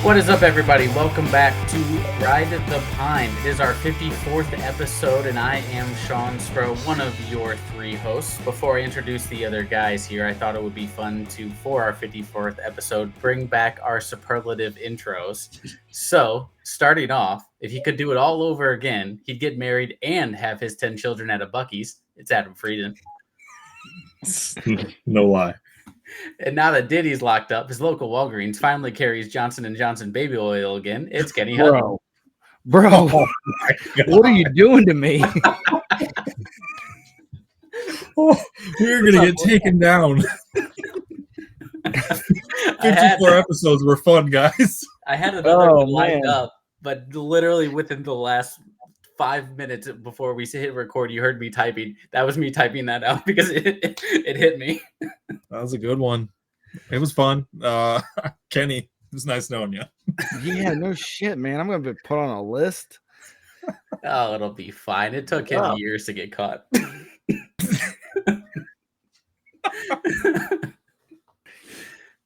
What is up, everybody? Welcome back to Ride the Pine. It is our 54th episode, and I am Sean Spro, one of your three hosts. Before I introduce the other guys here, I thought it would be fun to, for our 54th episode, bring back our superlative intros. So, starting off, if he could do it all over again, he'd get married and have his 10 children at a Buc-ee's. It's Adam Frieden. No lie. And now that Diddy's locked up, his local Walgreens finally carries Johnson & Johnson baby oil again. It's Kenny Hutton. Bro, what are you doing to me? We're going to get taken down. 54 episodes were fun, guys. I had another one lined up, but literally within the last 5 minutes before we hit record, you heard me typing. That was me typing that out because it hit me. That was a good one. It was fun. Kenny, it was nice knowing you. Yeah, no shit, man. I'm going to be put on a list. Oh, it'll be fine. It took him years to get caught.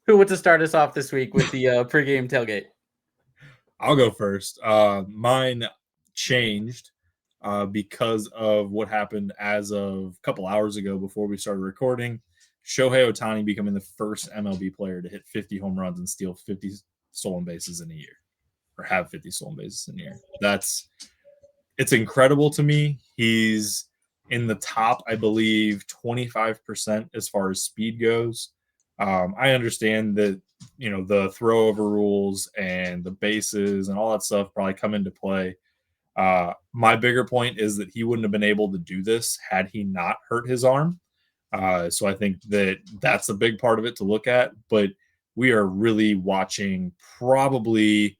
Who wants to start us off this week with the pregame tailgate? I'll go first. Mine changed because of what happened as of a couple hours ago before we started recording. Shohei Ohtani becoming the first MLB player to hit 50 home runs and steal 50 stolen bases in a year, or have 50 stolen bases in a year. It's incredible to me. He's in the top, I believe, 25% as far as speed goes. I understand that, the throw over rules and the bases and all that stuff probably come into play. My bigger point is that he wouldn't have been able to do this had he not hurt his arm. So I think that's a big part of it to look at, but we are really watching probably,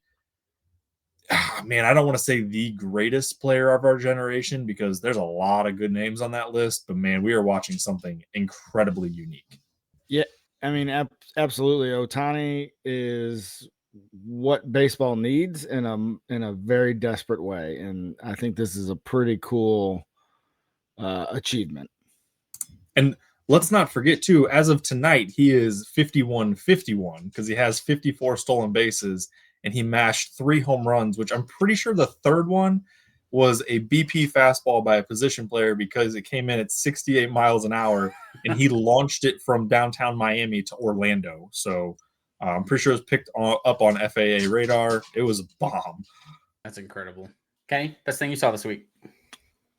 I don't want to say the greatest player of our generation because there's a lot of good names on that list, but man, we are watching something incredibly unique. Yeah, I mean, absolutely. Ohtani is what baseball needs in a very desperate way, and I think this is a pretty cool achievement. And let's not forget, too, as of tonight, he is 51-51 because he has 54 stolen bases and he mashed 3 home runs, which I'm pretty sure the third one was a BP fastball by a position player because it came in at 68 miles an hour and he launched it from downtown Miami to Orlando. So I'm pretty sure it was picked up on FAA radar. It was a bomb. That's incredible. Kenny, best thing you saw this week?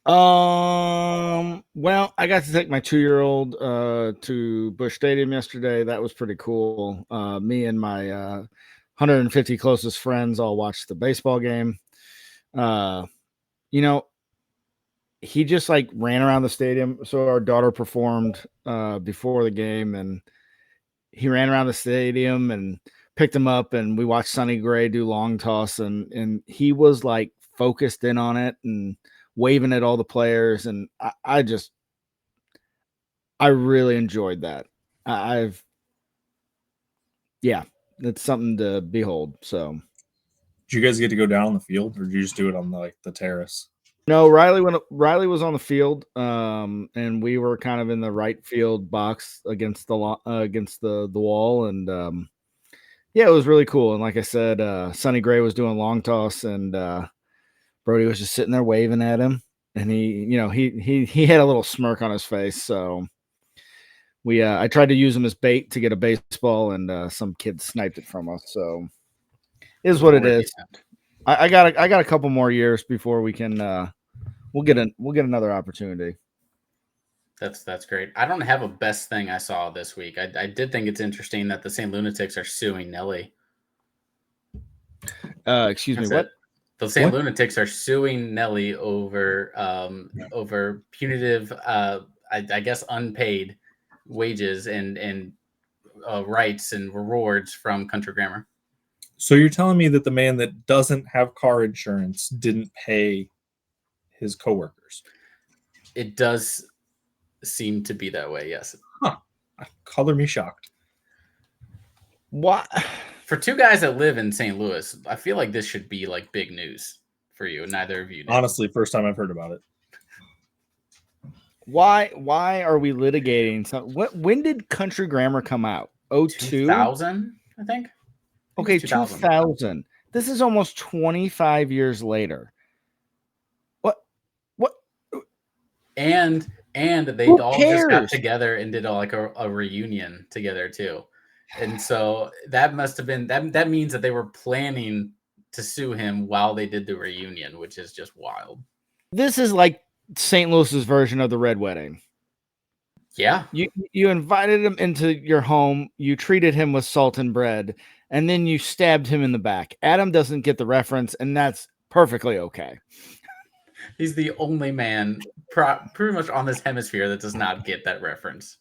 Well, I got to take my 2-year-old to Busch Stadium yesterday. That was pretty cool. Me and my 150 closest friends all watched the baseball game. He just ran around the stadium. So our daughter performed before the game, and he ran around the stadium and picked him up, and we watched Sonny Gray do long toss, and he was focused in on it and waving at all the players, and I really enjoyed that. It's something to behold. So, did you guys get to go down on the field, or did you just do it on the terrace? No, Riley was on the field, and we were kind of in the right field box against the wall, and it was really cool. And like I said, Sonny Gray was doing long toss, and Brody was just sitting there waving at him, and he had a little smirk on his face. So I tried to use him as bait to get a baseball, and some kid sniped it from us. So it is what it is. I got a couple more years before we can we'll get another opportunity. That's great. I don't have a best thing I saw this week. I did think it's interesting that the St. Lunatics are suing Nelly. Excuse me, what? The St. Lunatics are suing Nelly over punitive, I guess, unpaid wages and rights and rewards from Country Grammar. So you're telling me that the man that doesn't have car insurance didn't pay his coworkers? It does seem to be that way, yes. Huh. Color me shocked. What? For two guys that live in St. Louis, I feel like this should be big news for you. Neither of you know. Honestly, first time I've heard about it. Why are we litigating? When did Country Grammar come out? 2000, 2000, I think. Okay, 2000. This is almost 25 years later. What? And they Who all just got cares? together and did a reunion together too. And so that must have been that means that they were planning to sue him while they did the reunion, which is just wild. This is like St. Louis's version of the Red Wedding. Yeah. You invited him into your home, you treated him with salt and bread, and then you stabbed him in the back. Adam doesn't get the reference, and that's perfectly okay. He's the only man pretty much on this hemisphere that does not get that reference.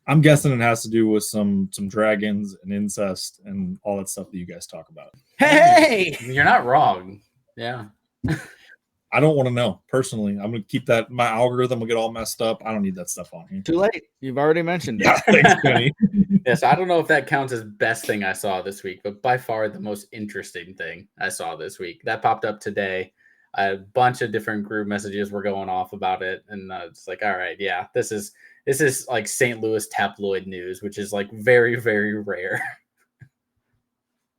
I'm guessing it has to do with some dragons and incest and all that stuff that you guys talk about. Hey, you're not wrong. Yeah. I don't want to know personally. I'm going to keep that. My algorithm will get all messed up. I don't need that stuff on here. Too late. You've already mentioned it. Yeah, thanks, Kenny. Yes, I don't know if that counts as best thing I saw this week, but by far the most interesting thing I saw this week. That popped up today. A bunch of different group messages were going off about it, and it's like, all right, yeah, this is like St. Louis tabloid news, which is like very, very rare.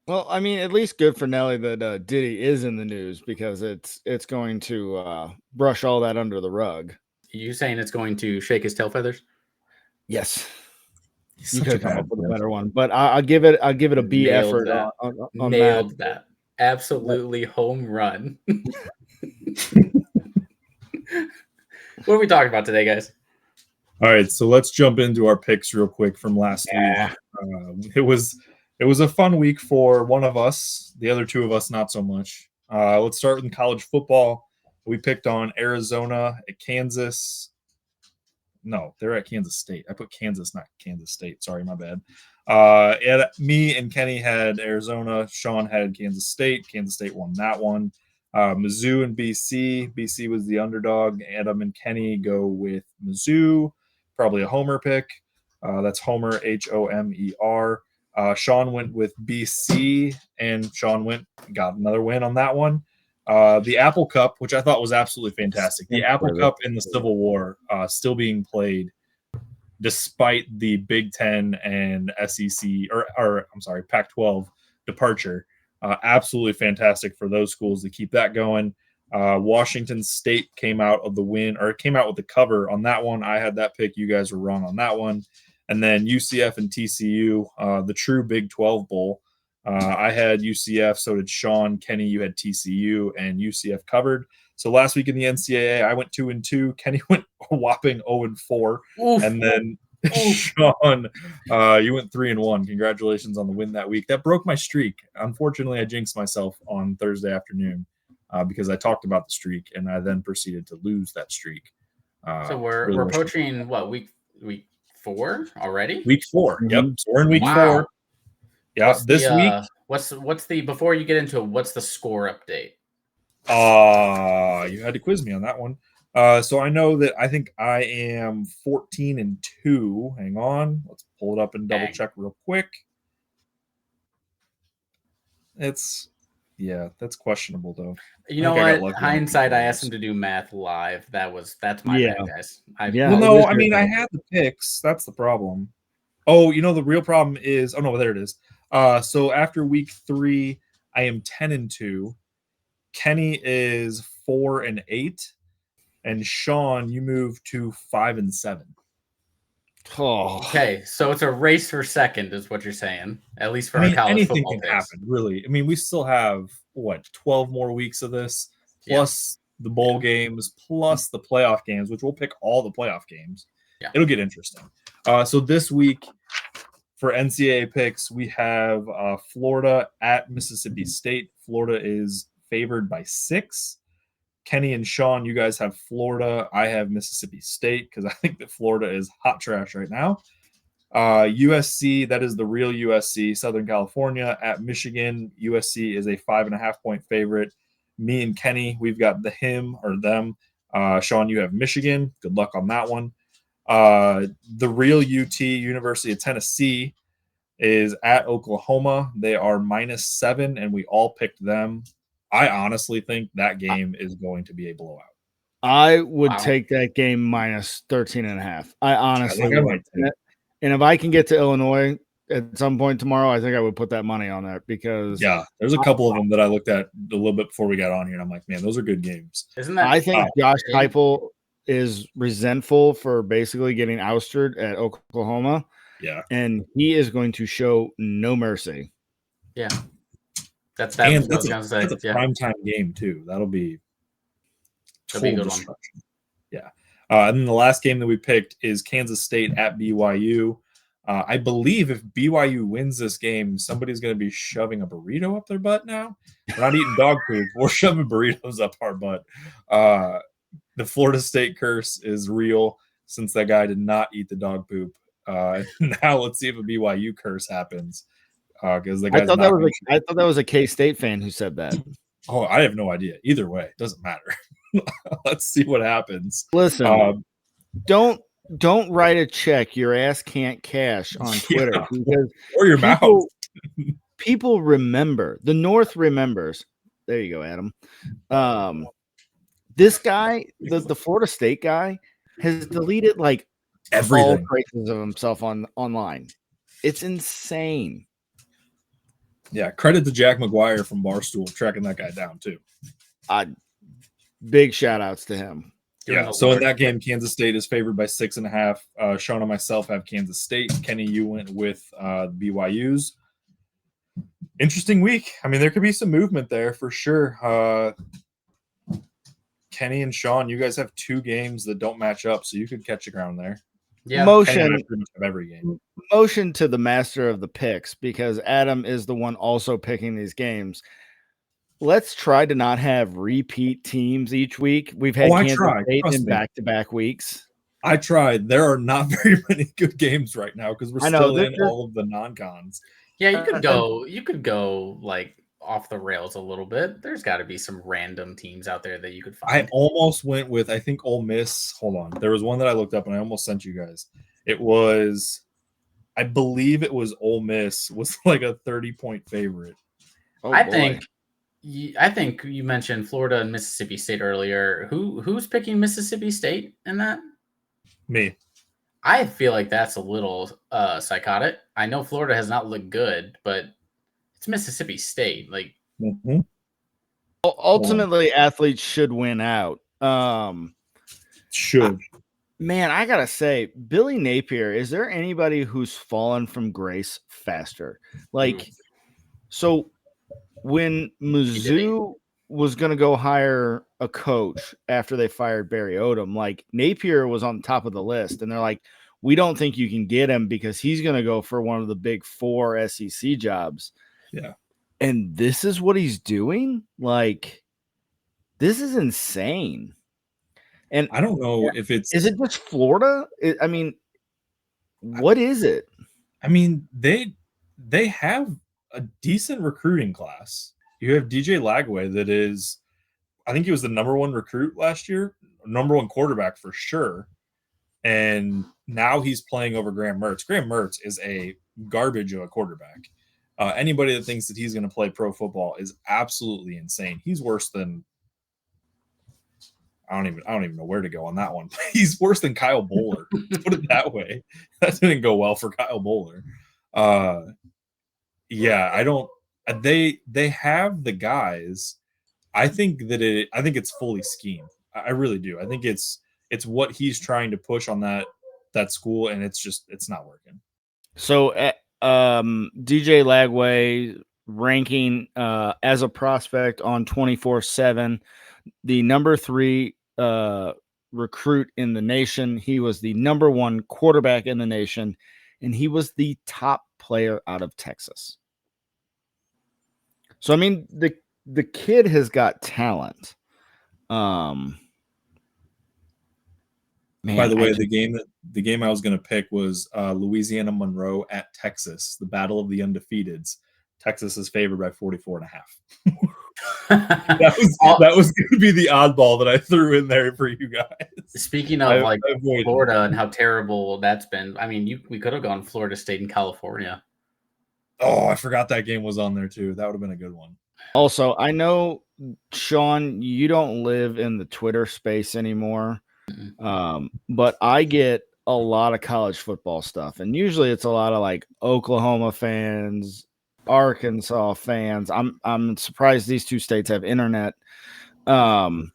Well, I mean, at least good for Nelly that Diddy is in the news, because it's going to brush all that under the rug. You saying it's going to shake his tail feathers? Yes. You could come up with a better one, but I'll give it a B Nailed effort on Nailed that. Absolutely home run. What are we talking about today, guys? All right, so let's jump into our picks real quick from last week. It was a fun week for one of us. The other two of us, not so much. Let's start with college football. We picked on Arizona at Kansas. No, they're at Kansas State. I put Kansas, not Kansas State. Sorry, my bad. And me and Kenny had Arizona. Sean had Kansas State. Kansas State won that one. Mizzou and BC. BC was the underdog. Adam and Kenny go with Mizzou. Probably a homer pick. That's Homer, Homer. Sean went with BC, and Sean got another win on that one. The Apple Cup, which I thought was absolutely fantastic. The Apple Cup in the Civil War still being played despite the Big Ten and SEC, or I'm sorry, Pac-12 departure. Absolutely fantastic for those schools to keep that going. Washington State came out with the cover on that one. I had that pick. You guys were wrong on that one. And then UCF and TCU, the true Big 12 Bowl. I had UCF, so did Sean. Kenny, you had TCU, and UCF covered. So last week in the NCAA, I went 2-2. Kenny went a whopping 0-4. Oof. And then Sean, you went 3-1. Congratulations on the win that week. That broke my streak. Unfortunately, I jinxed myself on Thursday afternoon because I talked about the streak, and I then proceeded to lose that streak. So we're approaching what, week 4 already? Week 4. Mm-hmm. Yep. So we're in week 4. Yeah. This week. What's the before you get into it, what's the score update? You had to quiz me on that one. So I know that I think I am 14-2. Hang on. Let's pull it up and double check real quick. That's questionable though. You know what? Hindsight, I asked him to do math live. That's my bad, guys. I had the picks. That's the problem. Oh, the real problem is. Oh no, there it is. So after week 3, I am 10-2. Kenny is 4-8, and Sean, you move to 5-7. Oh. Okay, so it's a race for second, is what you're saying. At least for our college anything football can happen, really. I mean, we still have 12 more weeks of this, plus the bowl games, plus the playoff games, which we'll pick all the playoff games. Yeah. It'll get interesting. So this week for NCAA picks, we have Florida at Mississippi State. Florida is favored by 6. Kenny and Sean, you guys have Florida. I have Mississippi State because I think that Florida is hot trash right now. USC, that is the real USC, Southern California at Michigan. USC is a 5.5-point favorite. Me and Kenny, we've got him or them. Sean, you have Michigan. Good luck on that one. The real UT, University of Tennessee, is at Oklahoma. They are -7, and we all picked them. I honestly think that game is going to be a blowout. I would take that game -13.5. I honestly would. And if I can get to Illinois, at some point tomorrow, I think I would put that money on that because there's a couple of them that I looked at a little bit before we got on here, and I'm like, man, those are good games. Isn't that? I think Josh Heupel is resentful for basically getting ousted at Oklahoma. Yeah, and he is going to show no mercy. Yeah, that's a primetime game too. That'll be total destruction. Yeah, and then the last game that we picked is Kansas State at BYU. I believe if BYU wins this game, somebody's going to be shoving a burrito up their butt now. We're not eating dog food. We're shoving burritos up our butt. The Florida State curse is real since that guy did not eat the dog poop. Now let's see if a BYU curse happens. Because the guy's I thought that was a K-State fan who said that. Oh, I have no idea. Either way, it doesn't matter. Let's see what happens. Listen, don't write a check your ass can't cash on Twitter because or your mouth. People remember. The North remembers. There you go, Adam. This guy, the Florida State guy, has deleted like everything. All traces of himself online. It's insane. Yeah, credit to Jack McGuire from Barstool tracking that guy down too. Big shout outs to him. Yeah, so in that game, Kansas State is favored by 6.5. Sean and myself have Kansas State. Kenny, you went with BYU's. Interesting week. I mean, there could be some movement there for sure. Kenny and Sean, you guys have 2 games that don't match up, so you could catch the ground there. Yeah, motion every game. Motion to the master of the picks because Adam is the one also picking these games. Let's try to not have repeat teams each week. We've had Kansas State in back-to-back weeks. I tried. There are not very many good games right now because we're still in all of the non-cons. Yeah, you could go like off the rails a little bit. There's got to be some random teams out there that you could find. I almost went with, I think, Ole Miss. Hold on. There was one that I looked up and I almost sent you guys. It was, I believe it was Ole Miss was like a 30-point favorite. Oh, I think you mentioned Florida and Mississippi State earlier. Who's picking Mississippi State in that? Me. I feel like that's a little psychotic. I know Florida has not looked good, but it's Mississippi State. Like, ultimately, athletes should win out. Man, I gotta say, Billy Napier. Is there anybody who's fallen from grace faster? Like, so when Mizzou was gonna go hire a coach after they fired Barry Odom, like Napier was on top of the list, and they're like, we don't think you can get him because he's gonna go for one of the big 4 SEC jobs. Yeah. And this is what he's doing? Like, this is insane. And I don't know if it's... Is it just Florida? I mean, what is it? I mean, they have a decent recruiting class. You have DJ Lagway that is... I think he was the number 1 recruit last year. Number 1 quarterback for sure. And now he's playing over Graham Mertz. Graham Mertz is a garbage of a quarterback. Anybody that thinks that he's going to play pro football is absolutely insane. He's worse than I don't even know where to go on that one. He's worse than Kyle Bowler. Let's put it that way. That didn't go well for Kyle Bowler. Yeah, I don't. They have the guys. I think it's fully schemed. I really do. I think it's what he's trying to push on that school, and it's not working. So DJ Lagway ranking as a prospect on 24/7, the number 3 recruit in the nation. He was the number 1 quarterback in the nation, and he was the top player out of Texas. So I mean, the kid has got talent. Man, by the way, the game I was going to pick was Louisiana Monroe at Texas, the battle of the undefeateds. Texas is favored by 44.5. that was going to be the oddball that I threw in there for you guys. Speaking of Florida and how terrible that's been, I mean, we could have gone Florida State and California. Oh, I forgot that game was on there too. That would have been a good one. Also, I know, Sean, you don't live in the Twitter space anymore. But I get a lot of college football stuff, and usually it's a lot of like Oklahoma fans, Arkansas fans. I'm surprised these two states have internet. But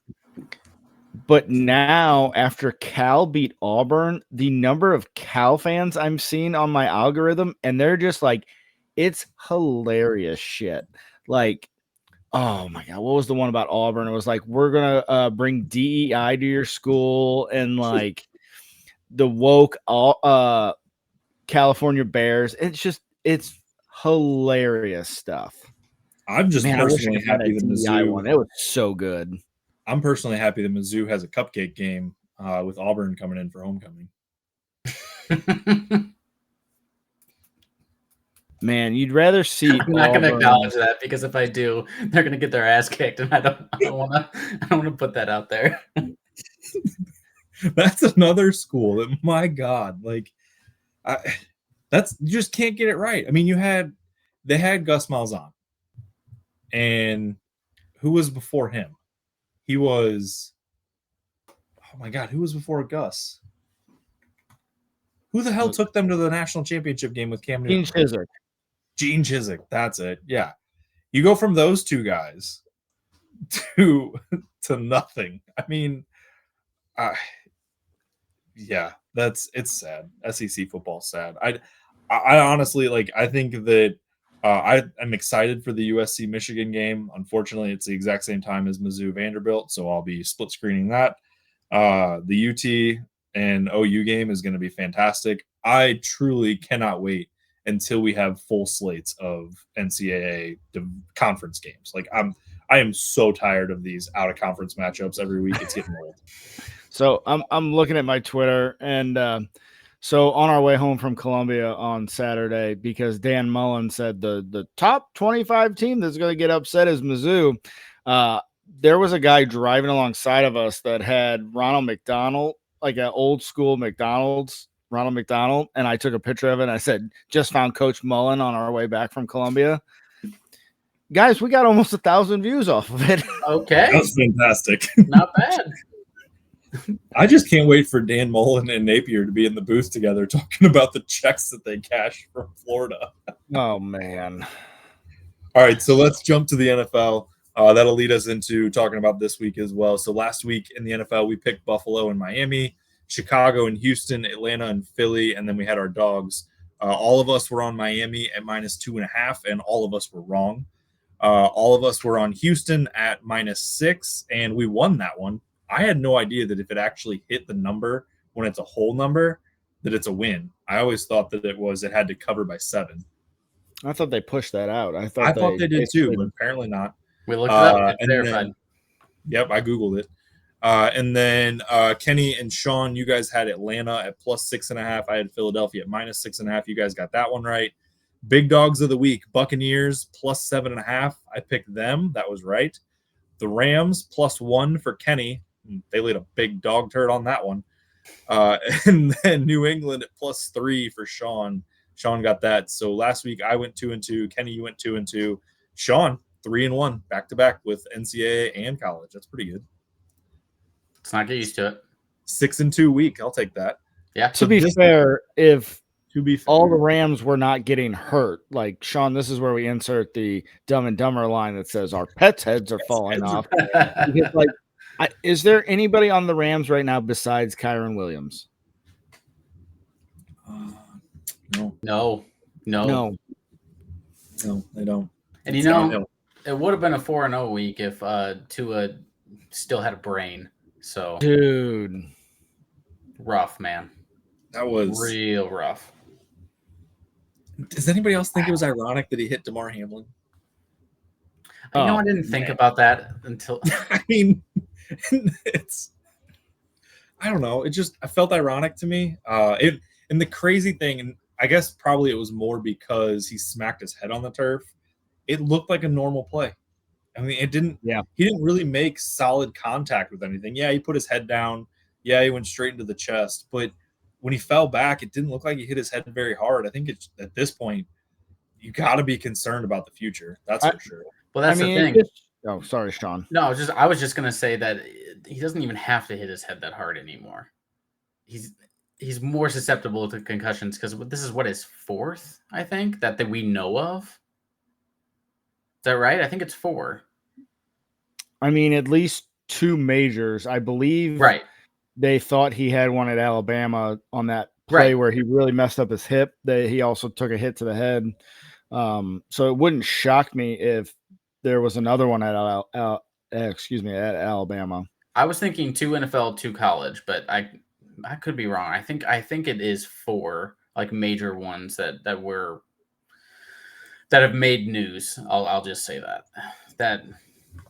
now after Cal beat Auburn, the number of Cal fans I'm seeing on my algorithm, and they're just like, it's hilarious shit. Like, oh my God, what was the one about Auburn? It was like, we're gonna bring DEI to your school, and like the woke California Bears. It's hilarious stuff. I'm just personally happy the Mizzou one. It was so good. I'm personally happy that Mizzou has a cupcake game with Auburn coming in for homecoming. Man, you'd rather see. I'm not going to acknowledge that, because if I do, they're going to get their ass kicked, and I don't want to put that out there. That's another school that, my God, like, you just can't get it right. I mean, they had Gus Malzahn, and who was before him? He was, oh my God, who was before Gus? Who the hell took them to the national championship game with Cam Newton? Gene Chizik, that's it. Yeah. You go from those two guys to nothing. I mean, yeah, it's sad. SEC football's sad. I honestly, like, I think that I'm excited for the USC Michigan game. Unfortunately, it's the exact same time as Mizzou Vanderbilt, so I'll be split screening that. The UT and OU game is going to be fantastic. I truly cannot wait until we have full slates of NCAA conference games. Like, I am so tired of these out of conference matchups every week. It's getting old. So I'm looking at my Twitter, and so on our way home from Columbia on Saturday, because Dan Mullen said the top 25 team that's going to get upset is Mizzou. There was a guy driving alongside of us that had Ronald McDonald, like an old school McDonald's, Ronald McDonald, and I took a picture of it, and I said, just found Coach Mullen on our way back from Columbia. Guys, we got almost 1,000 views off of it. Okay. That's fantastic. Not bad. I just can't wait for Dan Mullen and Napier to be in the booth together talking about the checks that they cashed from Florida. Oh, man. All right, so let's jump to the NFL. That'll lead us into talking about this week as well. So last week in the NFL, we picked Buffalo and Miami, Chicago and Houston, Atlanta and Philly, and then we had our dogs. All of us were on Miami at -2.5, and all of us were wrong. All of us were on Houston at -6, and we won that one. I had no idea that if it actually hit the number when it's a whole number, that it's a win. I always thought that it had to cover by 7. I thought they pushed that out. I thought they did too, but apparently not. We looked it up. It's verified. Yep, I Googled it. And then Kenny and Sean, you guys had Atlanta at +6.5. I had Philadelphia at -6.5. You guys got that one right. Big dogs of the week, Buccaneers +7.5. I picked them. That was right. The Rams +1 for Kenny. They laid a big dog turd on that one. And then New England at +3 for Sean. Sean got that. So last week I went 2-2. Kenny, you went 2-2. Sean, 3-1 back to back with NCAA and college. That's pretty good. Let's not get used to it. 6-2 week. I'll take that. Yeah. To be fair, all the Rams were not getting hurt, like Sean, this is where we insert the Dumb and Dumber line that says our pets' heads are falling off. Because, like, is there anybody on the Rams right now besides Kyron Williams? No, they don't. And it would have been a 4-0 week if Tua still had a brain. So, dude, rough, man. That was real rough. Does anybody else think it was ironic that he hit DeMar Hamlin? I didn't think about that until. I mean, I don't know. I felt ironic to me. And the crazy thing, and I guess probably it was more because he smacked his head on the turf. It looked like a normal play. I mean, it didn't. Yeah. He didn't really make solid contact with anything. Yeah, he put his head down. Yeah, he went straight into the chest. But when he fell back, it didn't look like he hit his head very hard. I think at this point, you got to be concerned about the future. That's for sure. Well, that's the thing. Sorry, Sean. No, I was just gonna say that he doesn't even have to hit his head that hard anymore. he's more susceptible to concussions because this is what his fourth, I think, that we know of. Is that right? I think it's 4. I mean, at least 2 majors. I believe Right. they thought he had one at Alabama on that play where he really messed up his hip. He also took a hit to the head. So it wouldn't shock me if there was another one at Alabama. I was thinking 2 NFL, 2 college, but I could be wrong. I think it is 4 like major ones that have made news. I'll just say that I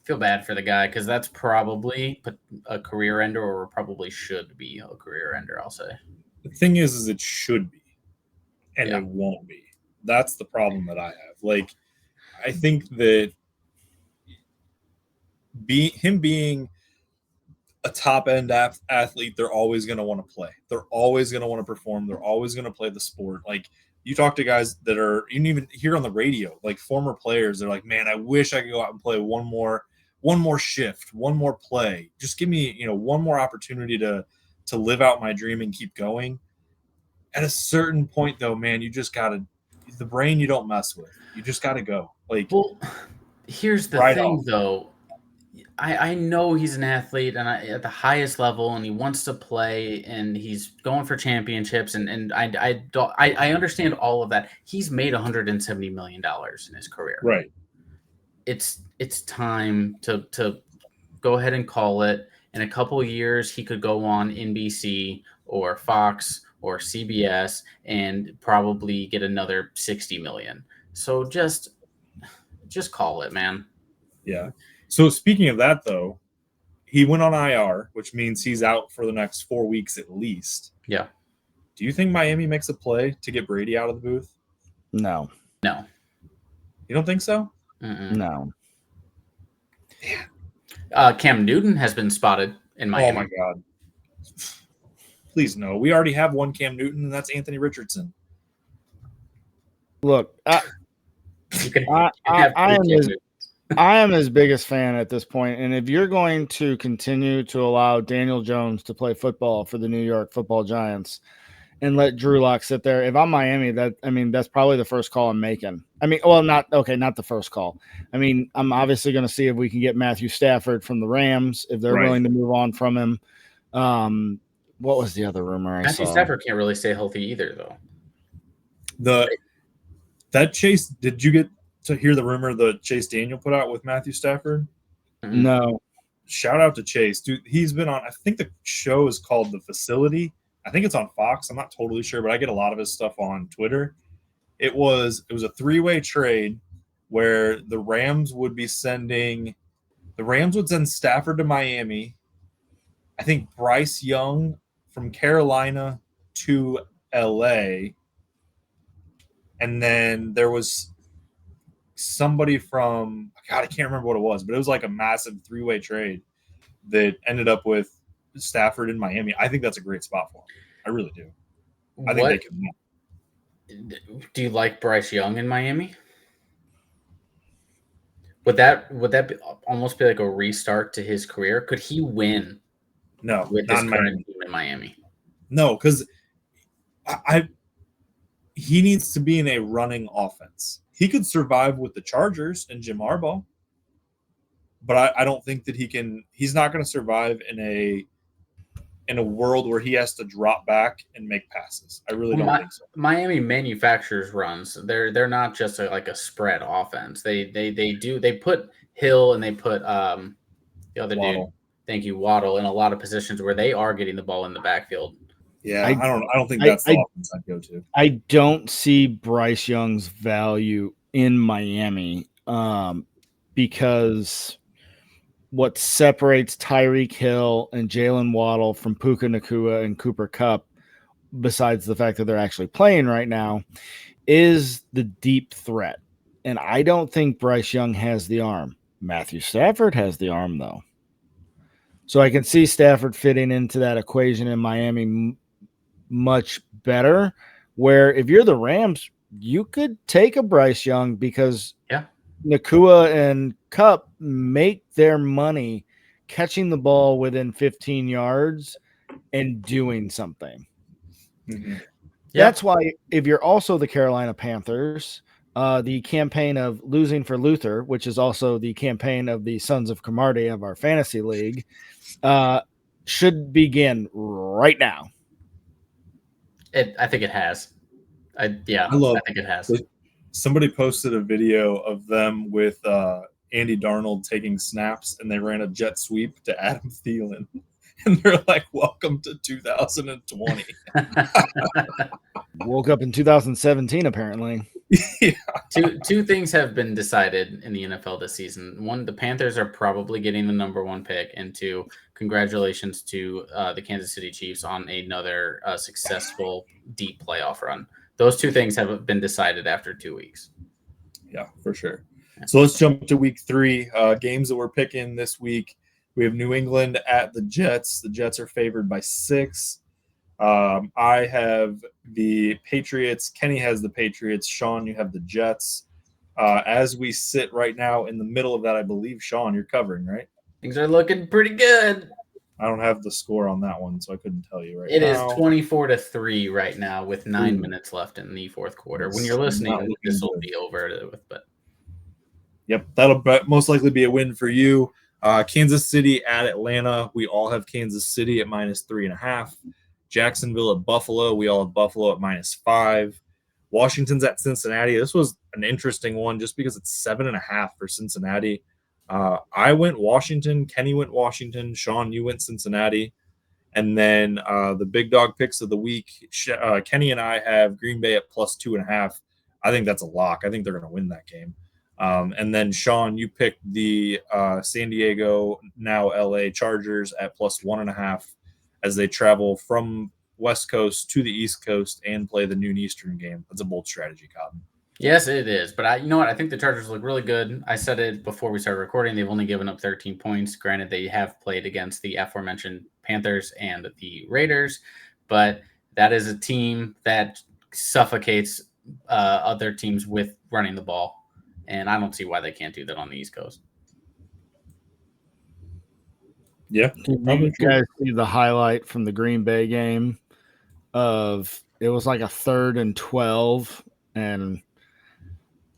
feel bad for the guy because that's probably a career ender, or probably should be a career ender. I'll say. The thing is it should be, and Yeah. it won't be. That's the problem that I have. Like, I think that him being a top end athlete, they're always going to want to play. They're always going to want to perform. They're always going to play the sport. Like, you talk to guys that are, you can even hear on the radio, like former players, they're like, man, I wish I could go out and play one more shift, one more play. Just give me, one more opportunity to live out my dream and keep going. At a certain point, though, man, you just got to, the brain you don't mess with. You just got to go. Like, well, here's the thing, though. I know he's an athlete and at the highest level, and he wants to play, and he's going for championships, and I understand all of that. He's made $170 million in his career. Right. It's time to go ahead and call it. In a couple of years, he could go on NBC or Fox or CBS and probably get another 60 million. So just call it, man. Yeah. So speaking of that, though, he went on IR, which means he's out for the next 4 weeks at least. Yeah. Do you think Miami makes a play to get Brady out of the booth? No. You don't think so? No. Cam Newton has been spotted in Miami. Oh my God. Please no. We already have one Cam Newton, and that's Anthony Richardson. Look, I am his biggest fan at this point, and if you're going to continue to allow Daniel Jones to play football for the New York Football Giants and let Drew Lock sit there, if I'm Miami, that's probably the first call I'm making. Not the first call. I'm obviously going to see if we can get Matthew Stafford from the Rams if they're willing to move on from him. What was the other rumor I saw? Matthew Stafford can't really stay healthy either, though. That Chase, did you get to hear the rumor that Chase Daniel put out with Matthew Stafford? No. Shout out to Chase. Dude, he's been on, I think the show is called The Facility. I think it's on Fox. I'm not totally sure, but I get a lot of his stuff on Twitter. It was a 3-way trade where the Rams would send Stafford to Miami. I think Bryce Young from Carolina to LA. And then there was somebody from, God, I can't remember what it was, but it was like a massive 3-way trade that ended up with Stafford in Miami. I think that's a great spot for him. I really do. I think they can win. Do you like Bryce Young in Miami? Would that almost be like a restart to his career? Could he win? No, with his current team in Miami. No, because he needs to be in a running offense. He could survive with the Chargers and Jim Harbaugh, but I don't think that he can. He's not going to survive in a world where he has to drop back and make passes. I really don't think so. Miami manufactures runs. They're not just like a spread offense. They put Hill and they put the other Waddle. dude. Thank you, Waddle, in a lot of positions where they are getting the ball in the backfield. Yeah, I don't think that's the offense I'd go to. I don't see Bryce Young's value in Miami because what separates Tyreek Hill and Jalen Waddle from Puka Nacua and Cooper Kupp, besides the fact that they're actually playing right now, is the deep threat. And I don't think Bryce Young has the arm. Matthew Stafford has the arm, though. So I can see Stafford fitting into that equation in Miami much better, where if you're the Rams, you could take a Bryce Young because Nacua and Kupp make their money catching the ball within 15 yards and doing something. Mm-hmm. That's why if you're also the Carolina Panthers, the campaign of losing for Luther, which is also the campaign of the Sons of Camardi of our fantasy league, should begin right now. I think it has. I think it has. Somebody posted a video of them with Andy Darnold taking snaps, and they ran a jet sweep to Adam Thielen. And they're like, welcome to 2020. Woke up in 2017, apparently. Yeah. Two things have been decided in the NFL this season. One, the Panthers are probably getting the number 1 pick, and two, congratulations to the Kansas City Chiefs on another successful deep playoff run. Those two things have been decided after 2 weeks. Yeah, for sure. So let's jump to week 3. Games that we're picking this week. We have New England at the Jets. The Jets are favored by 6. I have the Patriots. Kenny has the Patriots. Sean, you have the Jets. As we sit right now in the middle of that, I believe, Sean, you're covering, right? Things are looking pretty good. I don't have the score on that one, so I couldn't tell you right now. It is 24-3 right now with 9 minutes left in the fourth quarter. When you're listening, this will be over with. But yep, that'll most likely be a win for you. Kansas City at Atlanta. We all have Kansas City at -3.5. Jacksonville at Buffalo. We all have Buffalo at -5. Washington's at Cincinnati. This was an interesting one just because it's 7.5 for Cincinnati. I went Washington. Kenny went Washington. Sean, you went Cincinnati. And then the big dog picks of the week, Kenny and I have Green Bay at +2.5. I think that's a lock. I think they're going to win that game. And then, Sean, you picked the San Diego, now LA Chargers at +1.5 as they travel from West Coast to the East Coast and play the noon Eastern game. That's a bold strategy, Cotton. Yes, it is. But you know what? I think the Chargers look really good. I said it before we started recording. They've only given up 13 points. Granted, they have played against the aforementioned Panthers and the Raiders, but that is a team that suffocates other teams with running the ball. And I don't see why they can't do that on the East Coast. Yeah. Did you guys see the highlight from the Green Bay game of it was like a 3rd and 12, and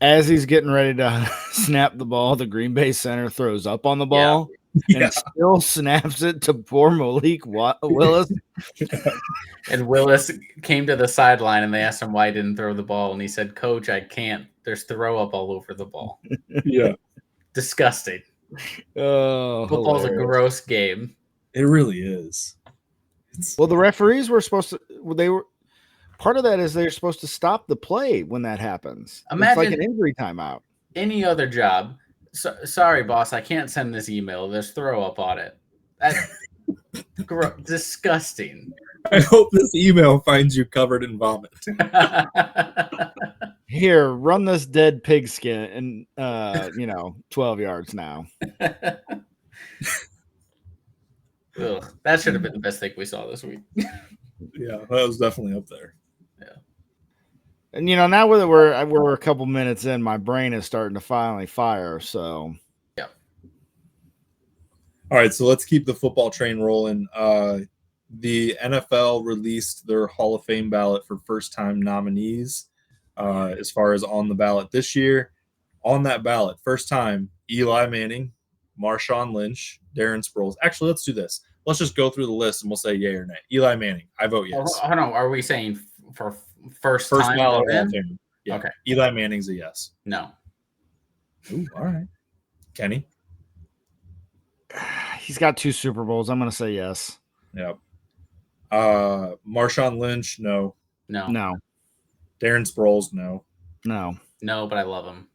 as he's getting ready to snap the ball, the Green Bay center throws up on the ball and still snaps it to poor Malik Willis. And Willis came to the sideline and they asked him why he didn't throw the ball. And he said, "Coach, I can't. There's throw up all over the ball." Yeah. Disgusting. Oh, football's hilarious. A gross game. It really is. Well, the referees were supposed to. They were. Part of that is they're supposed to stop the play when that happens. Imagine it's like an injury timeout. Any other job. Sorry, boss, I can't send this email. There's throw up on it. That's disgusting. I hope this email finds you covered in vomit. Here, run this dead pigskin and 12 yards now. Ugh, that should have been the best thing we saw this week. Yeah, that was definitely up there. Yeah. And now that we're a couple minutes in, my brain is starting to finally fire. So yeah. All right, so let's keep the football train rolling. The NFL released their Hall of Fame ballot for first-time nominees as far as on the ballot this year. On that ballot, first time, Eli Manning, Marshawn Lynch, Darren Sproles. Actually, let's do this. Let's just go through the list and we'll say yay or nay. Eli Manning, I vote yes. Oh, hold on. Are we saying for first ballot time? Hall of Fame? Yeah. Okay. Eli Manning's a yes. No. Ooh, all right. Kenny? He's got 2 Super Bowls. I'm going to say yes. Yep. Marshawn Lynch, no. No. Darren Sproles, no. No, but I love him.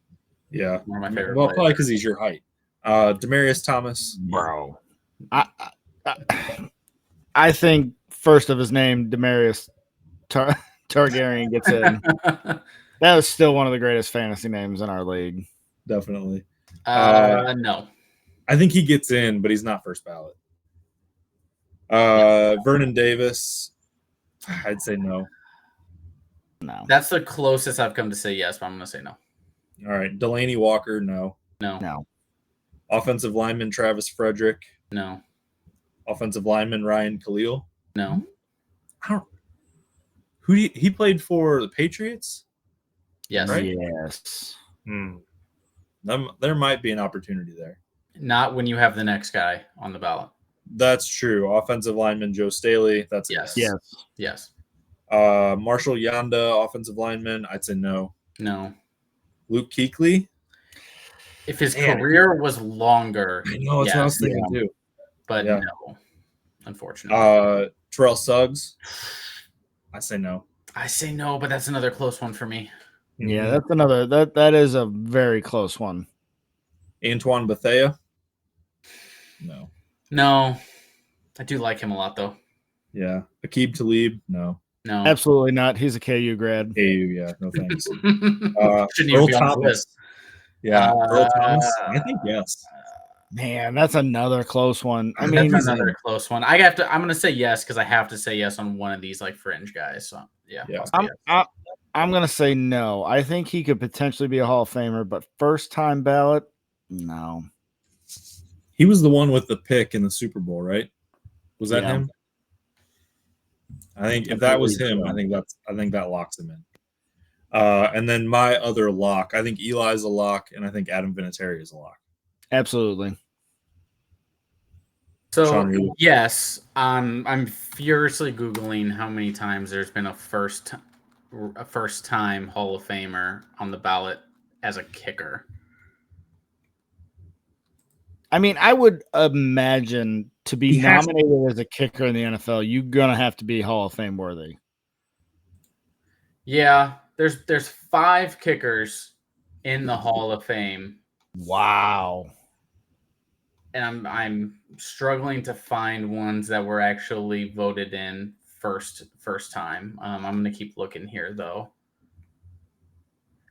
Yeah. One of my favorite. Well, probably because he's your height. Demarius Thomas, bro. I think first of his name, Demarius Targaryen gets in. That was still one of the greatest fantasy names in our league. Definitely. No. I think he gets in, but he's not first ballot. Vernon Davis, I'd say no. No. That's the closest I've come to say yes, but I'm going to say no. All right. Delaney Walker, no. No. Offensive lineman Travis Frederick, no. Offensive lineman Ryan Khalil, no. He played for the Patriots? Yes. Right? Yes. There might be an opportunity there. Not when you have the next guy on the ballot. That's true. Offensive lineman Joe Staley. That's a Yes. Yes. Yes. Marshall Yanda, offensive lineman. I'd say no. No. Luke Kuechly. If his career was longer, I know that's what I was thinking too. But no, unfortunately. Terrell Suggs. I say no. I say no, but that's another close one for me. Yeah, that's another that is a very close one. Antoine Bethea. No. No. I do like him a lot though. Yeah. Aqib Talib. No. No. Absolutely not. He's a KU grad. KU, yeah. No thanks. Shouldn't even be on the list. Yeah. Earl Thomas. I think yes. Man, that's another close one. I mean, that's another close one. I'm gonna say yes because I have to say yes on one of these like fringe guys. So yeah. I'm gonna say no. I think he could potentially be a Hall of Famer, but first time ballot, no. He was the one with the pick in the Super Bowl, right? Was that him? I think if that was him, I think that locks him in. And then my other lock, I think Eli's a lock, and I think Adam Vinatieri is a lock. Absolutely. So yes, I'm furiously Googling how many times there's been a first time Hall of Famer on the ballot as a kicker. I mean, I would imagine to be nominated as a kicker in the NFL, you're gonna have to be Hall of Fame worthy. Yeah, there's 5 kickers in the Hall of Fame. Wow. And I'm struggling to find ones that were actually voted in first time. I'm going to keep looking here though.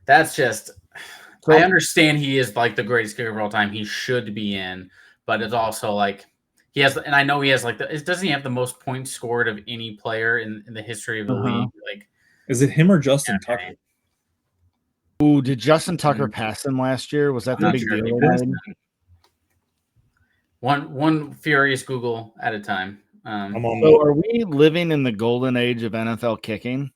That's just I understand he is like the greatest kicker of all time. He should be in, but it's also like he has, and I know he has like doesn't he have the most points scored of any player in the history of the league? Like, is it him or Justin Tucker? Ooh, did Justin Tucker pass him last year? Was that the big deal? One furious Google at a time. So are we living in the golden age of NFL kicking?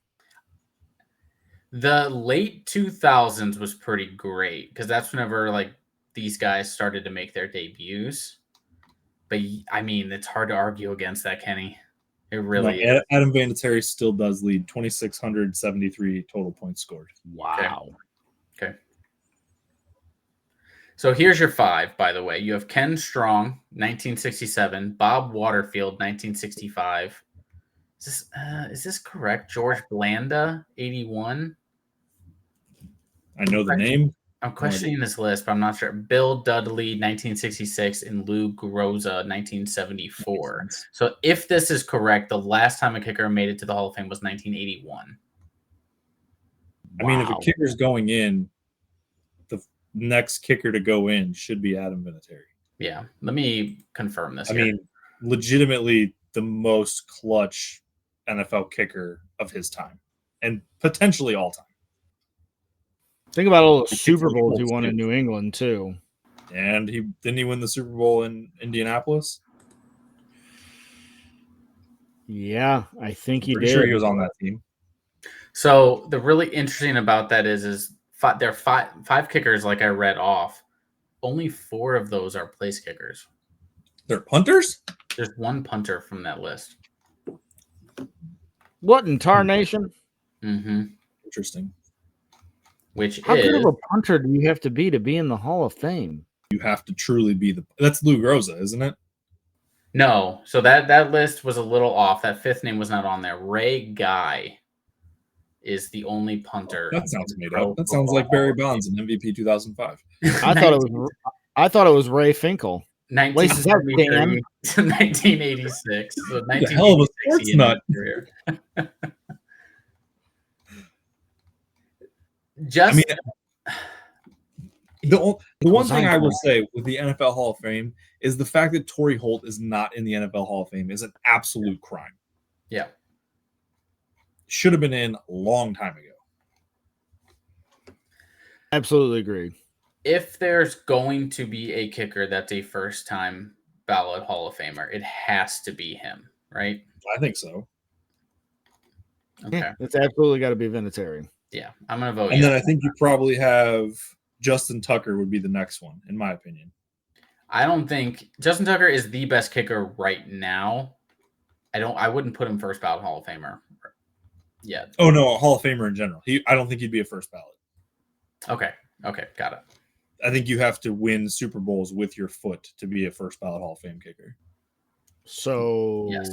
The late 2000s was pretty great because that's whenever like these guys started to make their debuts. But I mean, it's hard to argue against that, Kenny. It really is. Adam Vinatieri still does lead 2,673 total points scored. Wow. Okay. So here's your 5, by the way. You have Ken Strong, 1967, Bob Waterfield, 1965. Is this correct? George Blanda, 81. I know the name. I'm questioning this list, but I'm not sure. Bill Dudley, 1966, and Lou Groza, 1974. So if this is correct, the last time a kicker made it to the Hall of Fame was 1981. I mean, if a kicker's going in, the next kicker to go in should be Adam Vinatieri. Yeah, let me confirm this. I mean, legitimately the most clutch NFL kicker of his time, and potentially all time. Think about all the Super Bowls he won in New England too. And didn't he win the Super Bowl in Indianapolis? Yeah, I think he did. Sure, he was on that team. So the really interesting about that is there are five kickers, like I read off. Only 4 of those are place kickers. They're punters? There's 1 punter from that list. What in tarnation? Mm-hmm. Interesting. How good of a punter do you have to be in the Hall of Fame? You have to truly be that's Lou Groza, isn't it? No. So that list was a little off. That 5th name was not on there. Ray Guy is the only punter. That sounds made up. That sounds like Barry Bonds in MVP 2005. I thought it was Ray Finkel. 1986. So 1986. The hell of a sports nut. The one thing I will say with the NFL Hall of Fame is the fact that Torrey Holt is not in the NFL Hall of Fame is an absolute crime. Yeah. Should have been in a long time ago. Absolutely agree. If there's going to be a kicker that's a first-time ballot Hall of Famer, it has to be him, right? I think so. Okay. Yeah, it's absolutely got to be Vinatieri. Yeah, I'm gonna vote. And then I think you probably have Justin Tucker would be the next one, in my opinion. I don't think Justin Tucker is the best kicker right now. I wouldn't put him first ballot Hall of Famer yet. Oh no, a Hall of Famer in general. I don't think he'd be a first ballot. Okay, got it. I think you have to win Super Bowls with your foot to be a first ballot Hall of Fame kicker. So yes.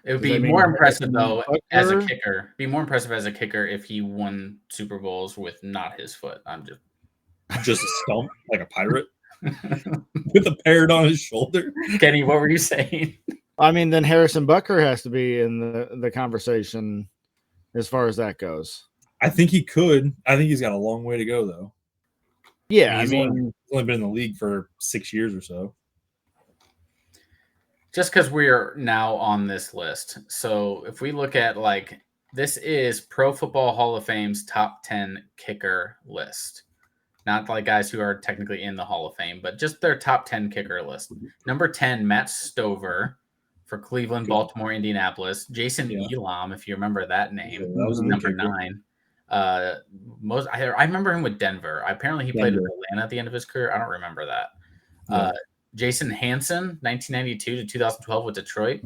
It would be more impressive though as a kicker. Be more impressive as a kicker if he won Super Bowls with not his foot. I'm just a stump like a pirate with a parrot on his shoulder. Kenny, what were you saying? I mean, then Harrison Butker has to be in the conversation as far as that goes. I think he could. I think he's got a long way to go though. Yeah, he's only been in the league for 6 years or so. Just because we're now on this list. So if we look at this is Pro Football Hall of Fame's top 10 kicker list. Not like guys who are technically in the Hall of Fame, but just their top 10 kicker list. Number 10, Matt Stover for Cleveland, Baltimore, Indianapolis. Jason Elam, if you remember that name, that was number 9. I remember him with Denver. Apparently he played with Atlanta at the end of his career. I don't remember that. Jason Hansen, 1992 to 2012 with Detroit.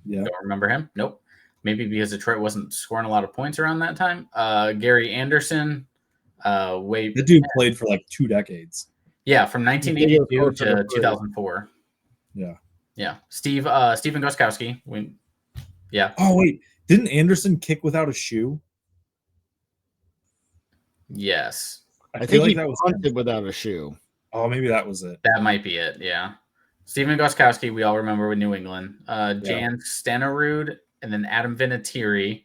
Yeah. Don't remember him. Nope. Maybe because Detroit wasn't scoring a lot of points around that time. Gary Anderson. The dude played for 2 decades. Yeah, from 1982 to 2004. Yeah. Steven Gostkowski. Oh wait, didn't Anderson kick without a shoe? Yes. I think he punted without a shoe. Oh, maybe that was it. That might be it. Yeah. Steven Gostkowski, we all remember with New England. Jan Stenerud, and then Adam Vinatieri.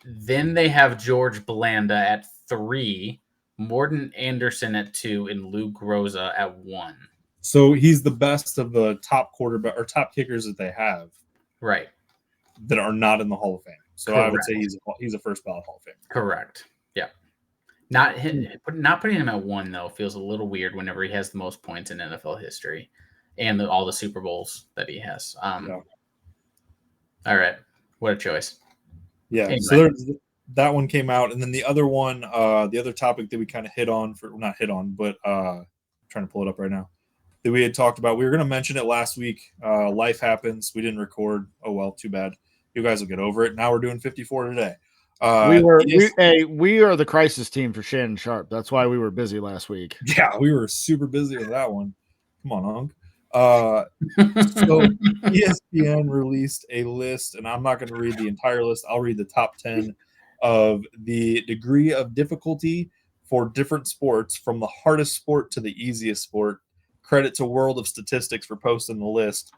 Then they have George Blanda at 3, Morton Anderson at 2, and Lou Groza at 1. So he's the best of the top quarterback or top kickers that they have, right? That are not in the Hall of Fame. So correct. I would say he's a first ballot Hall of Fame. Correct. Yeah. Not putting him at 1 though feels a little weird whenever he has the most points in NFL history, and all the Super Bowls that he has. All right, what a choice. Yeah. Anyway. So that one came out, and then the other one, the other topic that we kind of trying to pull it up right now, that we had talked about. We were going to mention it last week. Life happens. We didn't record. Oh well, too bad. You guys will get over it. Now we're doing 54 today. We are the crisis team for Shannon Sharp. That's why we were busy last week. Yeah, we were super busy with that one. Come on, Hunk. So ESPN released a list, and I'm not going to read the entire list. I'll read the top 10 of the degree of difficulty for different sports, from the hardest sport to the easiest sport. Credit to World of Statistics for posting the list.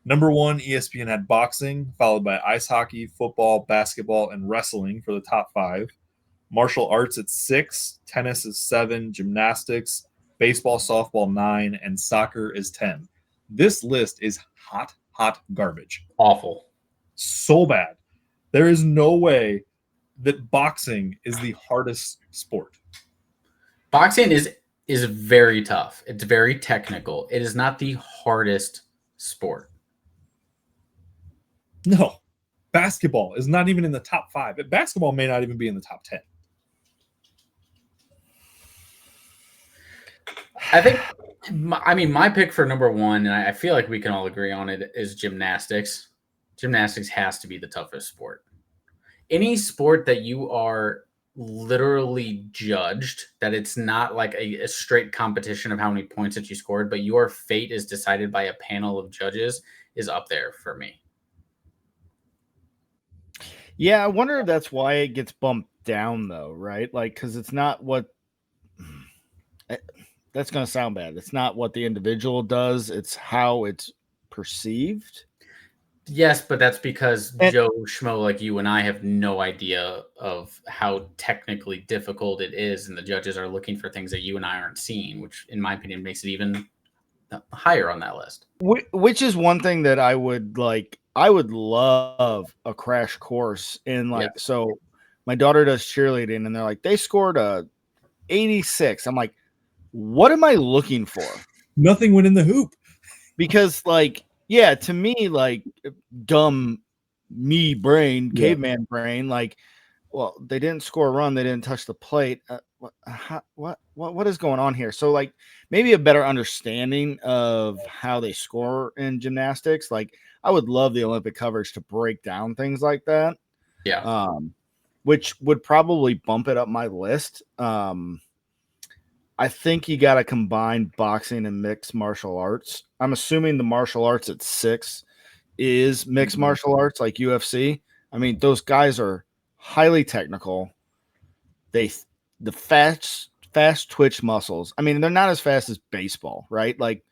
Number 1, ESPN had boxing, followed by ice hockey, football, basketball, and wrestling for the top 5. Martial arts at 6, tennis is 7, gymnastics, baseball, softball 9, and soccer is 10. This list is hot garbage. Awful. So bad. There is no way that boxing is the hardest sport. Boxing is very tough. It's very technical. It is not the hardest sport. No. Basketball is not even in the top 5. Basketball may not even be in the top 10. I think, my pick for number 1, and I feel like we can all agree on it, is gymnastics. Gymnastics has to be the toughest sport. Any sport that you are literally judged, that it's not like a straight competition of how many points that you scored, but your fate is decided by a panel of judges, is up there for me. Yeah, I wonder if that's why it gets bumped down, though, right? Because it's not what... That's going to sound bad. It's not what the individual does. It's how it's perceived. Yes, but that's because Joe Schmo like you and I have no idea of how technically difficult it is, and the judges are looking for things that you and I aren't seeing, which, in my opinion, makes it even higher on that list. Which is one thing that I would like. I would love a crash course in So my daughter does cheerleading, and they're like, they scored a 86. I'm like, what am I looking for? Nothing went in the hoop. Because to me, dumb me brain, Yeah. caveman brain, like, well, they didn't score a run, they didn't touch the plate. What is going on here? So, like, maybe a better understanding of how they score in gymnastics. Like, I would love the Olympic coverage to break down things like that. Yeah. Which would probably bump it up my list. I think you got to combine boxing and mixed martial arts. I'm assuming the martial arts at 6 is mixed martial arts like UFC. I mean, those guys are highly technical. The fast twitch muscles. I mean, they're not as fast as baseball, right? Like,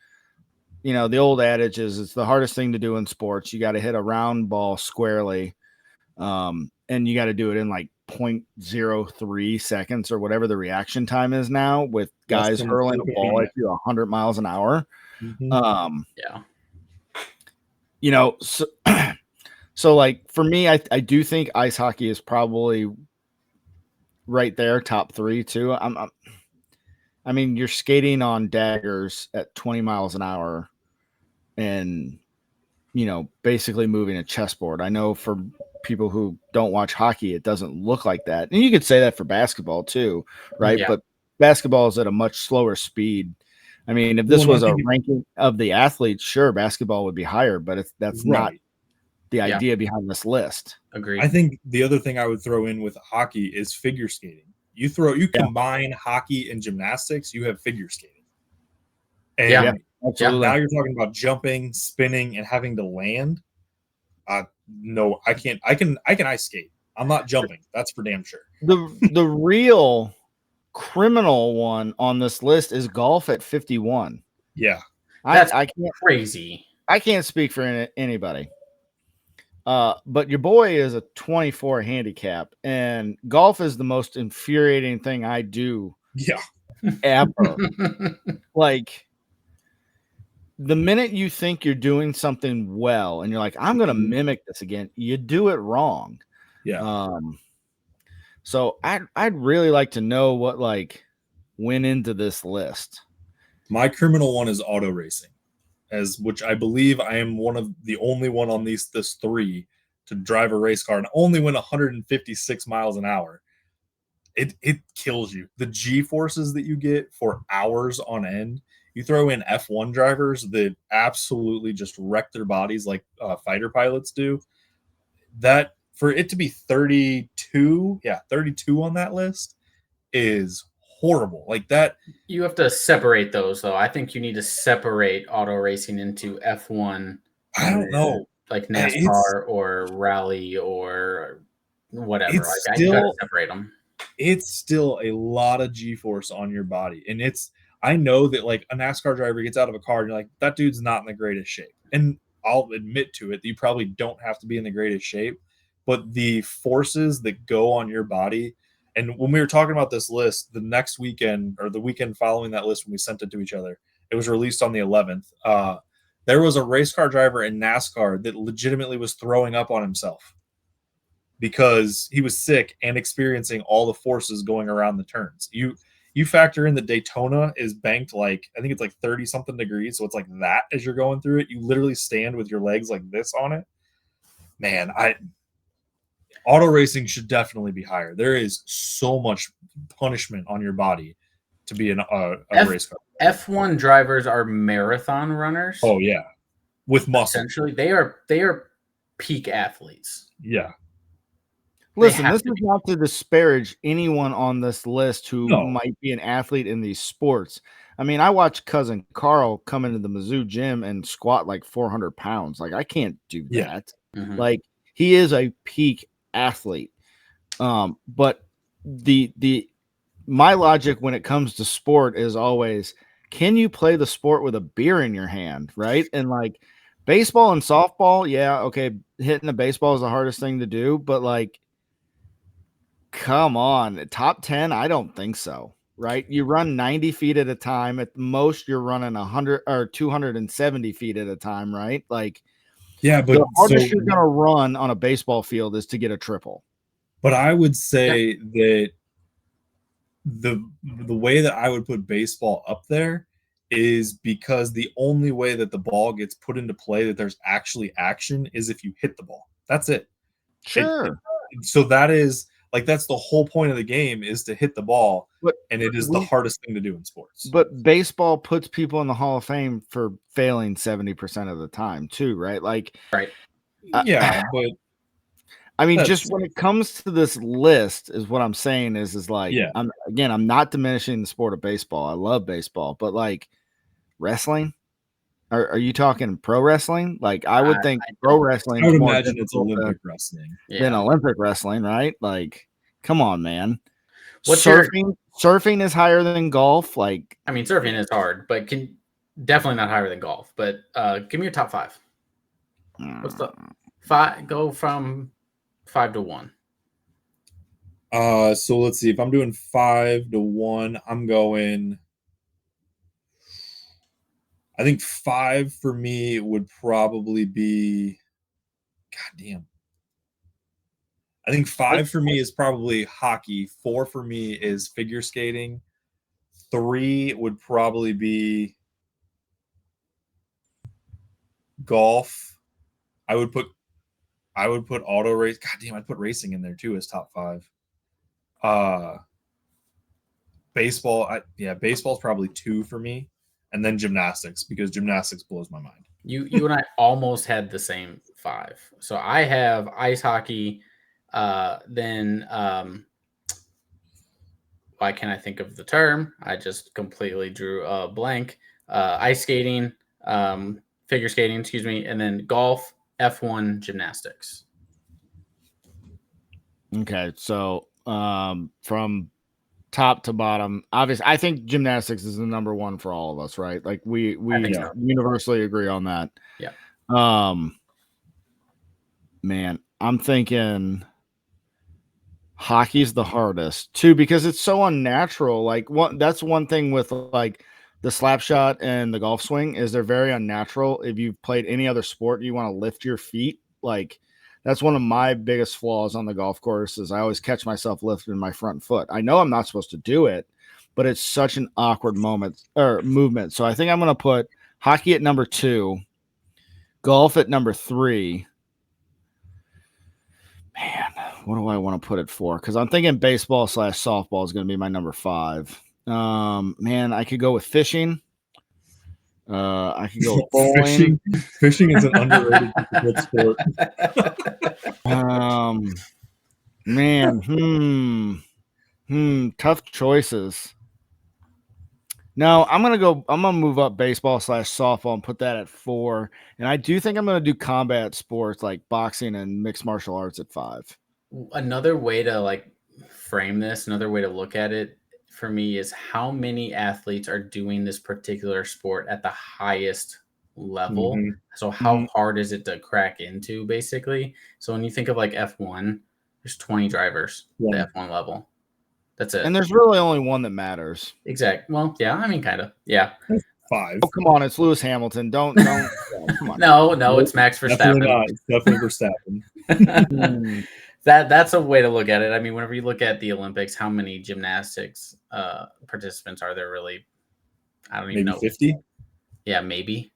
you know, the old adage is it's the hardest thing to do in sports. You got to hit a round ball squarely. And you got to do it in like 0.03 seconds or whatever the reaction time is now, with guys hurling a ball at you 100 miles an hour. Yeah. You know, so like for me, I do think ice hockey is probably right there, top 3 too. I mean, you're skating on daggers at 20 miles an hour and, you know, basically moving a chessboard. I know for people who don't watch hockey, it doesn't look like that. And you could say that for basketball too, right? Yeah. But basketball is at a much slower speed. I mean, if this was a ranking of the athletes, sure, basketball would be higher, but that's not the idea behind this list. Agreed. I think the other thing I would throw in with hockey is figure skating. You combine hockey and gymnastics, you have figure skating. And absolutely. Now you're talking about jumping, spinning, and having to land. No, I can't. I can ice skate. I'm not jumping. That's for damn sure. The real criminal one on this list is golf at 51. Yeah, that's I can't crazy. I can't speak for anybody. But your boy is a 24 handicap, and golf is the most infuriating thing I do. Yeah, ever. Like, the minute you think you're doing something well, and you're like, I'm gonna mimic this again, you do it wrong. Yeah. So I'd really like to know what like went into this list. My criminal one is auto racing, which I believe I am one of the only one on this 3 to drive a race car and only win 156 miles an hour. It kills you. The G forces that you get for hours on end. You throw in F1 drivers that absolutely just wreck their bodies like fighter pilots do. That for it to be 32 on that list is horrible. Like that. You have to separate those, though. I think you need to separate auto racing into F1. I don't know, like NASCAR or rally or whatever. Like, still, you gotta separate them. It's still a lot of G-force on your body, and I know that like a NASCAR driver gets out of a car and you're like, that dude's not in the greatest shape. And I'll admit to it, that you probably don't have to be in the greatest shape, but the forces that go on your body. And when we were talking about this list, the next weekend or the weekend following that list, when we sent it to each other, it was released on the 11th. There was a race car driver in NASCAR that legitimately was throwing up on himself because he was sick and experiencing all the forces going around the turns. You factor in that Daytona is banked like, I think it's like 30 something degrees. So it's like that as you're going through it, you literally stand with your legs like this on it. Man, auto racing should definitely be higher. There is so much punishment on your body to be a race car. F1 drivers are marathon runners. Oh yeah. With muscle. Essentially, they are peak athletes. Yeah. Listen, this is not to disparage anyone on this list who might be an athlete in these sports. I mean, I watched cousin Carl come into the Mizzou gym and squat like 400 pounds. Like, I can't do that. Mm-hmm. Like, he is a peak athlete. But my logic when it comes to sport is always, can you play the sport with a beer in your hand, right? And like baseball and softball, yeah, okay, hitting a baseball is the hardest thing to do, but like, come on, top 10? I don't think so, right? You run 90 feet at a time. At most, you're running 100 or 270 feet at a time, right? Like, yeah, but the hardest you're gonna run on a baseball field is to get a triple. But I would say that the way that I would put baseball up there is because the only way that the ball gets put into play, that there's actually action, is if you hit the ball. That's it. Sure. So that is like, that's the whole point of the game, is to hit the ball, and it is the hardest thing to do in sports. But baseball puts people in the Hall of Fame for failing 70% of the time too, right? Like, right. Yeah, but I mean, just when it comes to this list, is what I'm saying is like, yeah. I'm not diminishing the sport of baseball. I love baseball, but like wrestling, are you talking pro wrestling? Like, I would think pro wrestling. I would is more imagine it's difficult Olympic wrestling than Olympic wrestling, right? Like, come on, man. What's surfing is higher than golf. Like, I mean, surfing is hard, but definitely not higher than golf. But give me your top 5. What's the 5? Go from 5 to 1. So let's see. If I'm doing 5 to 1, I'm going. I think 5 for me would probably be. God damn. I think 5 for me is probably hockey. 4 for me is figure skating. 3 would probably be golf. I would put auto race. God damn, I'd put racing in there too as top 5. Baseball. Baseball's probably 2 for me, and then gymnastics, because gymnastics blows my mind. You and I almost had the same 5. So I have ice hockey. Then why can't I think of the term? I just completely drew a blank. Ice skating, figure skating, excuse me, and then golf, F1, gymnastics. Okay, so from top to bottom, obviously, I think gymnastics is the number 1 for all of us, right? Like, we so. universally agree on that. Yeah. Man, I'm thinking hockey's the hardest too, because it's so unnatural. Like, that's one thing with like the slap shot and the golf swing, is they're very unnatural. If you've played any other sport, you want to lift your feet. Like, that's one of my biggest flaws on the golf course, is I always catch myself lifting my front foot. I know I'm not supposed to do it, but it's such an awkward movement. So I think I'm going to put hockey at number 2, golf at number 3. Man, what do I want to put it for? Because I'm thinking baseball / softball is going to be my number 5. Man, I could go with fishing. I could go with bowling. Fishing is an underrated sport. Man, tough choices. No, I'm gonna move up baseball / softball and put that at 4. And I do think I'm gonna do combat sports like boxing and mixed martial arts at 5. Another way to like frame this, another way to look at it for me, is how many athletes are doing this particular sport at the highest level. Mm-hmm. So how hard is it to crack into, basically? So when you think of like F1, there's 20 drivers at the F1 level. That's it. And there's really only one that matters. Exactly. Well, yeah, I mean, kind of. Yeah. 5. Oh, come on. It's Lewis Hamilton. Don't. Come on. No, it's Max Verstappen. Definitely not. It's definitely Verstappen. That's a way to look at it. I mean, whenever you look at the Olympics, how many gymnastics participants are there really? I don't even know. 50? Yeah, maybe.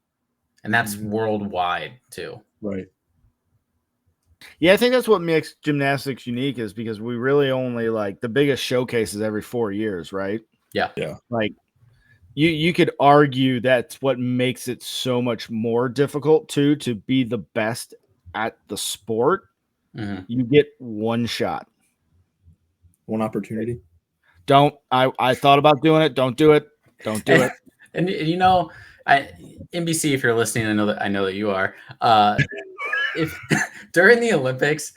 And that's worldwide too. Right. Yeah, I think that's what makes gymnastics unique, is because we really only, like, the biggest showcase is every 4 years, right? Yeah. Yeah. Like, you could argue that's what makes it so much more difficult to be the best at the sport. Mm-hmm. You get one shot. One opportunity. I thought about doing it. Don't do it. Don't do it. And you know, NBC, if you're listening, I know that you are. If during the Olympics,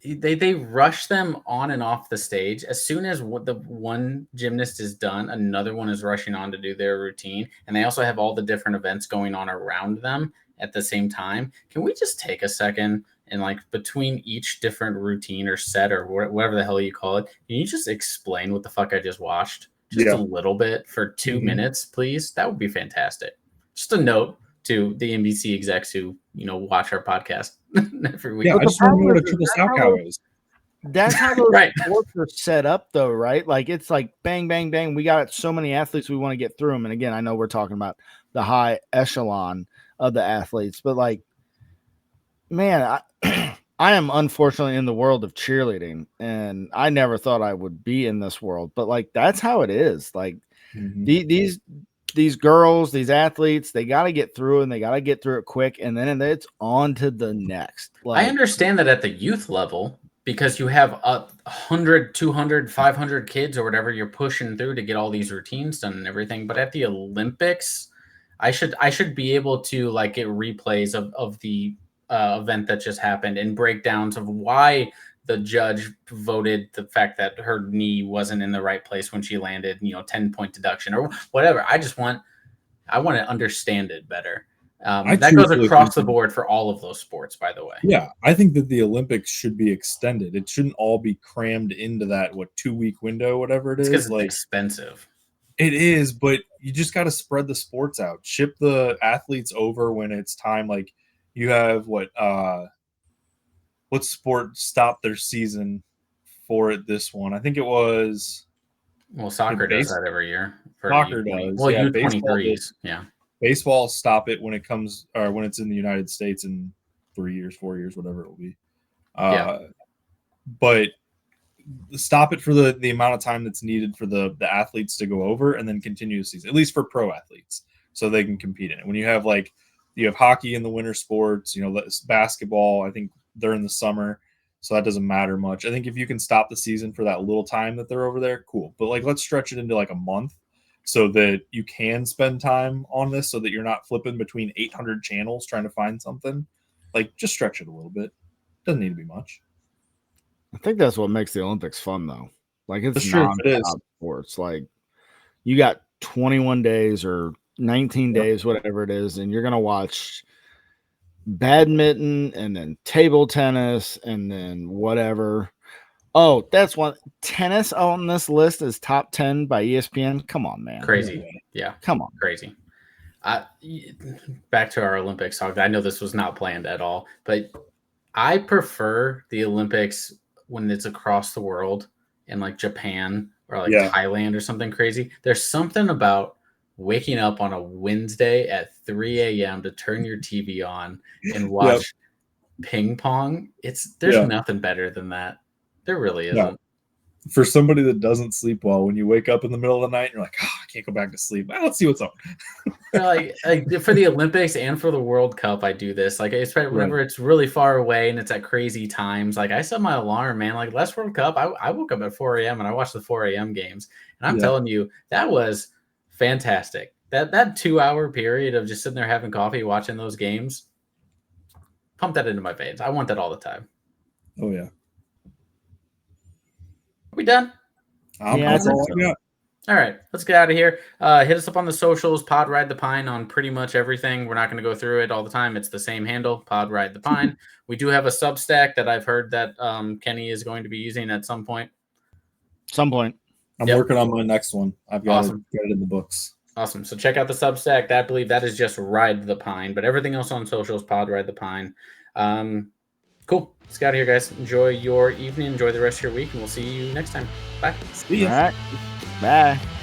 they rush them on and off the stage. As soon as the one gymnast is done, another one is rushing on to do their routine, and they also have all the different events going on around them at the same time. Can we just take a second and, like, between each different routine or set or whatever the hell you call it, can you just explain what the fuck I just watched? Just a little bit for 2 minutes, please. That would be fantastic. Just a note to the NBC execs who, watch our podcast every week. Yeah, I just remember what a triple Salchow is. That's how those sports are set up, though, right? Like, it's like bang, bang, bang. We got so many athletes, we want to get through them. And again, I know we're talking about the high echelon of the athletes, but, like, man, I am unfortunately in the world of cheerleading, and I never thought I would be in this world, but like that's how it is. Like these girls, these athletes, they got to get through and they got to get through it quick, and then it's on to the next. Like, I understand that at the youth level, because you have 100, 200, 500 kids or whatever you're pushing through to get all these routines done and everything. But at the Olympics, I should be able to like get replays of the event that just happened and breakdowns of why the judge voted the fact that her knee wasn't in the right place when she landed, 10-point deduction or whatever. I want to understand it better. That goes across the board for all of those sports, by the way. Yeah, I think that the Olympics should be extended. It shouldn't all be crammed into that 2-week window, whatever it is. Because it's expensive. It is, but you just got to spread the sports out. Ship the athletes over when it's time. Like you have what sport stopped their season for it this one? I think it was. Well, soccer does that every year. Soccer does. Well, yeah, U23s. Yeah. Baseball stop it when it comes or when it's in the United States in 3 years, 4 years, whatever it will be. But stop it for the amount of time that's needed for the athletes to go over and then continue the season, at least for pro athletes, so they can compete in it. When you have hockey in the winter sports, basketball, I think they're in the summer, so that doesn't matter much. I think if you can stop the season for that little time that they're over there, cool. But let's stretch it into a month so that you can spend time on this so that you're not flipping between 800 channels trying to find something. Just stretch it a little bit. Doesn't need to be much. I think that's what makes the Olympics fun, though. It's non-stop sports. You got 21 days or 19 days, whatever it is, and you're going to watch badminton and then table tennis and then whatever. Oh, that's one. Tennis on this list is top 10 by ESPN. Come on, man. Crazy. Yeah. Come on. Crazy. Back to our Olympics talk. I know this was not planned at all, but I prefer the Olympics when it's across the world in Japan or Thailand or something crazy. There's something about waking up on a Wednesday at 3 a.m. to turn your TV on and watch ping pong. There's nothing better than that. There really isn't. No. For somebody that doesn't sleep well, when you wake up in the middle of the night, you're like, I can't go back to sleep. Let's see what's up. For the Olympics and for the World Cup, I do this. Especially whenever it's really far away and it's at crazy times. I set my alarm, man. Last World Cup, I woke up at 4 a.m. and I watched the 4 a.m. games. And I'm telling you, that was fantastic. That 2-hour period of just sitting there having coffee, watching those games, pump that into my veins. I want that all the time. Oh, yeah. We done? That's all I got. All right, let's get out of here. Hit us up on the socials, Pod Ride the Pine on pretty much everything. We're not going to go through it all the time. It's the same handle, Pod Ride the Pine. We do have a Substack that I've heard that Kenny is going to be using at some point. I'm working on my next one. I've got to get it in the books. Awesome. So check out the Substack. I believe that is just Ride the Pine, but everything else on socials, Pod Ride the Pine. Cool. Let's get out of here, guys. Enjoy your evening. Enjoy the rest of your week, and we'll see you next time. Bye. See ya. All right. Bye.